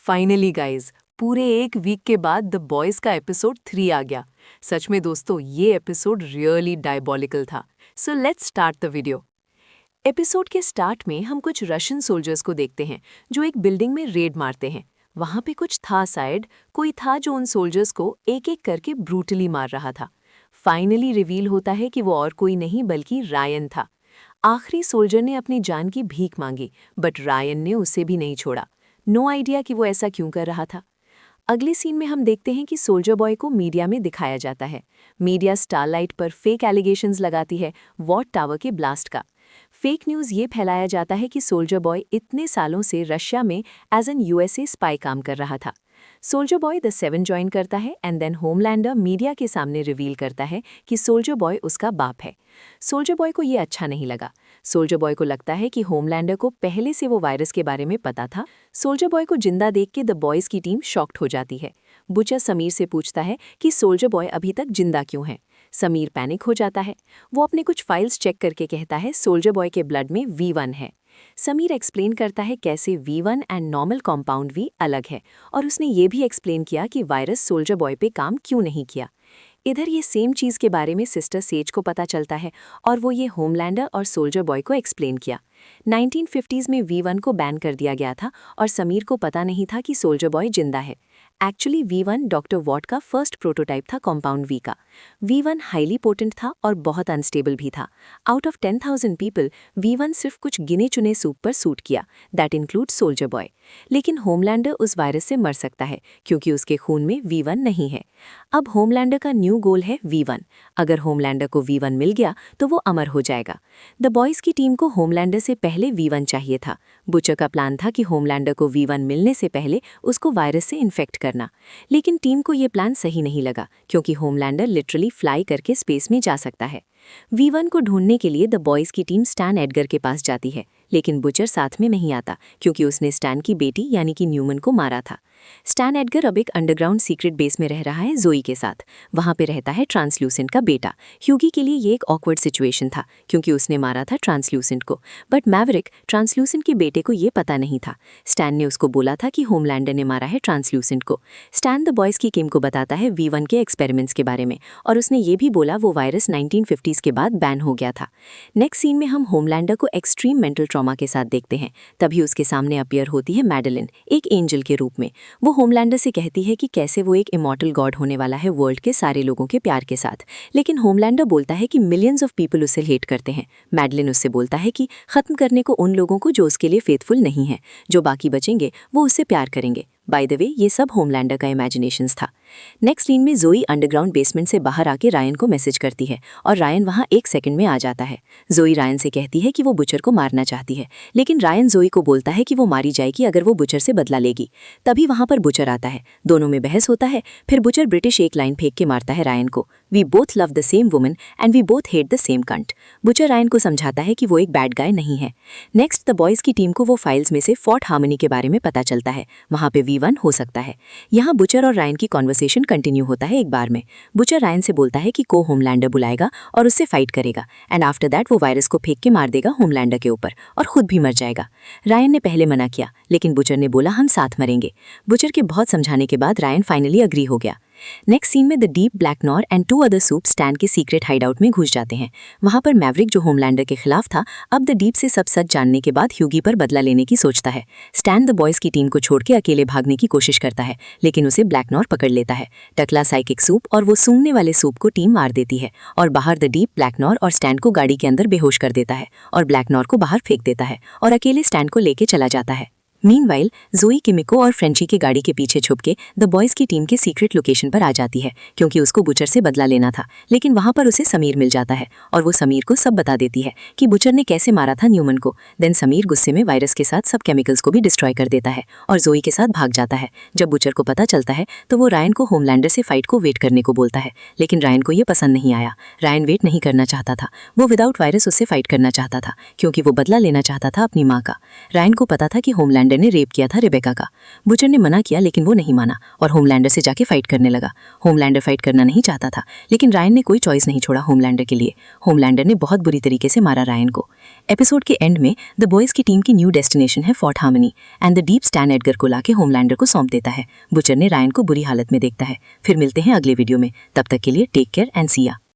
Finally guys, पूरे एक week के बाद द बॉयज का एपिसोड 3 आ गया। सच में दोस्तों, ये एपिसोड रियली डायबॉलिकल था। So let's start the video. Episode के स्टार्ट में हम कुछ रशियन सोल्जर्स को देखते हैं जो एक बिल्डिंग में रेड मारते हैं। वहां पे कुछ था साइड, कोई था जो उन सोल्जर्स को एक एक करके ब्रूटली मार रहा था। फाइनली रिवील होता है कि वो और कोई नहीं बल्कि रायन था। आखिरी सोल्जर ने अपनी जान की भीख मांगी, बट रायन ने उसे भी नहीं छोड़ा। नो आइडिया कि वो ऐसा क्यों कर रहा था। अगले सीन में हम देखते हैं कि सोल्जर बॉय को मीडिया में दिखाया जाता है। मीडिया स्टारलाइट पर फेक एलिगेशंस लगाती है वॉट टावर के ब्लास्ट का। फेक न्यूज़ ये फैलाया जाता है कि सोल्जर बॉय इतने सालों से रशिया में एज एन यूएसए स्पाई काम कर रहा था। सोल्जर बॉय द 7 ज्वाइन करता है एंड देन होमलैंडर मीडिया के सामने रिवील करता है कि सोल्जर बॉय उसका बाप है। सोल्जर बॉय को ये अच्छा नहीं लगा। सोल्जर बॉय को लगता है कि होमलैंडर को पहले से वो वायरस के बारे में पता था। सोल्जर बॉय को जिंदा देख के द बॉयज़ की टीम शॉक्ड हो जाती है। बुचर समीर से पूछता है कि सोल्जर बॉय अभी तक जिंदा क्यों है। समीर पैनिक हो जाता है। वो अपने कुछ फाइल्स चेक करके कहता है सोल्जर बॉय के ब्लड में V1 है। समीर एक्सप्लेन करता है कैसे V1 and normal compound V अलग है, और उसने ये भी एक्सप्लेन किया कि वायरस सोल्जर बॉय पे काम क्यों नहीं किया। इधर ये सेम चीज़ के बारे में सिस्टर सेज को पता चलता है और वो ये होमलैंडर और सोल्जर बॉय को एक्सप्लेन किया। 1950s में V1 को बैन कर दिया गया था और समीर को पता नहीं था कि सोल्जर बॉय जिंदा है। एक्चुअली V1 डॉक्टर वॉट का फर्स्ट प्रोटोटाइप था कॉम्पाउंड V का। V1 हाईली पोटेंट था और बहुत अनस्टेबल भी था। आउट ऑफ 10,000 पीपल V1 सिर्फ कुछ गिने चुने सूप पर सूट किया, दैट इंक्लूड सोल्जर बॉय। लेकिन होमलैंडर उस वायरस से मर सकता है क्योंकि उसके खून में V1 नहीं है। अब होमलैंडर का न्यू गोल है V1। अगर होमलैंडर को V1 मिल गया तो वो अमर हो जाएगा। द बॉयज़ की टीम को होमलैंडर से पहले V1 चाहिए था। बुचर का प्लान था कि होमलैंडर को V1 मिलने से पहले उसको वायरस से इन्फेक्ट करना। लेकिन टीम को ये प्लान सही नहीं लगा क्योंकि होमलैंडर लिटरली फ्लाई करके स्पेस में जा सकता है। V1 को ढूंढने के लिए द बॉयज़ की टीम स्टैन एडगर के पास जाती है, लेकिन बुचर साथ में नहीं आता क्योंकि उसने स्टैन की बेटी यानी कि न्यूमन को मारा था। स्टैन एडगर अब एक अंडरग्राउंड सीक्रेट बेस में रह रहा है जोई के साथ। वहाँ पे रहता है ट्रांसल्यूसेंट का बेटा। ह्यूगी के लिए ये एक ऑकवर्ड सिचुएशन था क्योंकि उसने मारा था ट्रांसल्यूसेंट को, बट मैवरिक ट्रांसल्यूसेंट के बेटे को ये पता नहीं था। स्टैन ने उसको बोला था कि होमलैंडर ने मारा है ट्रांसल्यूसेंट को। स्टैन द बॉयज़ की टीम को बताता है V1 के एक्सपेरिमेंट्स के बारे में, और उसने ये भी बोला वो वायरस 1950s के बाद बैन हो गया था। नेक्स्ट सीन में हम होमलैंडर को एक्सट्रीम मेंटल ट्रॉमा के साथ देखते हैं। तभी उसके सामने अपीयर होती है मैडेलिन, एक एंजल के रूप में। वो होमलैंडर से कहती है कि कैसे वो एक इमॉर्टल गॉड होने वाला है वर्ल्ड के सारे लोगों के प्यार के साथ। लेकिन होमलैंडर बोलता है कि मिलियंस ऑफ पीपल उसे हेट करते हैं। मैडेलिन उससे बोलता है कि खत्म करने को उन लोगों को जो उसके लिए फेथफुल नहीं है, जो बाकी बचेंगे वो उससे प्यार करेंगे। बाय द वे, ये सब होमलैंडर का इमेजिनेशंस था। नेक्स्ट सीन में जोई अंडरग्राउंड बेसमेंट से बाहर आके रायन को मैसेज करती है और रायन वहाँ 1 सेकंड में आ जाता है। जोई रायन से कहती है कि वो बुचर को मारना चाहती है, लेकिन रायन जोई को बोलता है कि वो मारी जाएगी अगर वो बुचर से बदला लेगी। तभी वहाँ पर बुचर आता है, दोनों में बहस होता है। फिर बुचर ब्रिटिश एक लाइन फेंक के मारता है रायन को, we both love the same woman and we both hate the same cunt. Butcher Ryan को समझाता है कि वो एक बैड गाय नहीं है। नेक्स्ट द बॉयज़ की टीम को वो फाइल्स में से फोर्ट हार्मनी के बारे में पता चलता है। वहाँ पे V1 हो सकता है। यहाँ बुचर और रायन की कॉन्वर्सेशन कंटिन्यू होता है। एक बार में बुचर रायन से बोलता है कि को होमलैंडर बुलाएगा और उससे फाइट करेगा, एंड आफ्टर दैट वो वायरस को फेंक के मार देगा होमलैंडर के ऊपर और खुद भी मर जाएगा। रायन ने पहले मना किया, लेकिन बुचर ने बोला हम साथ मरेंगे। बुचर के बहुत समझाने के बाद रायन फाइनली अग्री हो गया। नेक्स्ट सीन में the deep, black nor and 2 other soup stand के सीक्रेट हाइडआउट में घुस जाते हैं। वहां पर मैवरिक जो होमलैंडर के खिलाफ था, अब द डीप से सब सच जानने के बाद ह्यूगी पर बदला लेने की सोचता है। स्टैन द बॉयज़ की टीम को छोड़ के अकेले भागने की कोशिश करता है, लेकिन उसे ब्लैक नॉर पकड़ लेता है। टकला साइकिक सूप और वो सूंघने वाले सूप को टीम मार देती है और बाहर द डीप, ब्लैक नॉर और स्टैन को गाड़ी के अंदर बेहोश कर देता है और ब्लैक नॉर को बाहर फेंक देता है और अकेले स्टैन को लेके चला जाता है। मीनवाइल जोई किमिको और फ्रेंची की गाड़ी के पीछे छुप के द बॉयज़ की टीम के सीक्रेट लोकेशन पर आ जाती है क्योंकि उसको बुचर से बदला लेना था। लेकिन वहां पर उसे समीर मिल जाता है और वो समीर को सब बता देती है कि बुचर ने कैसे मारा था न्यूमन को। देन समीर गुस्से में वायरस के साथ सब केमिकल्स को भी डिस्ट्रॉय कर देता है और जोई के साथ भाग जाता है। जब बुचर को पता चलता है तो वो रायन को होमलैंडर से फाइट को वेट करने को बोलता है, लेकिन रायन को ये पसंद नहीं आया। रायन वेट नहीं करना चाहता था, वो विदाउट वायरस उससे फाइट करना चाहता था क्योंकि वो बदला लेना चाहता था अपनी माँ का। रायन को पता था कि होमलैंडर ने रेप किया था रेबेका का। बुचर ने मना किया, लेकिन वो नहीं माना और होमलैंडर से जाके फाइट करने लगा। होमलैंडर फाइट करना नहीं चाहता था, लेकिन रायन ने कोई चॉइस नहीं छोड़ा होमलैंडर के लिए। होमलैंडर ने बहुत बुरी तरीके से मारा रायन को। एपिसोड के एंड में द बॉयज की टीम की न्यू डेस्टिनेशन है fort harmony and the deep stand Edgar को लाके होमलैंडर को सौंप देता है। बुचर ने रायन को बुरी हालत में देखता है। फिर मिलते हैं अगले वीडियो में, तब तक के लिए टेक केयर एंड सी या।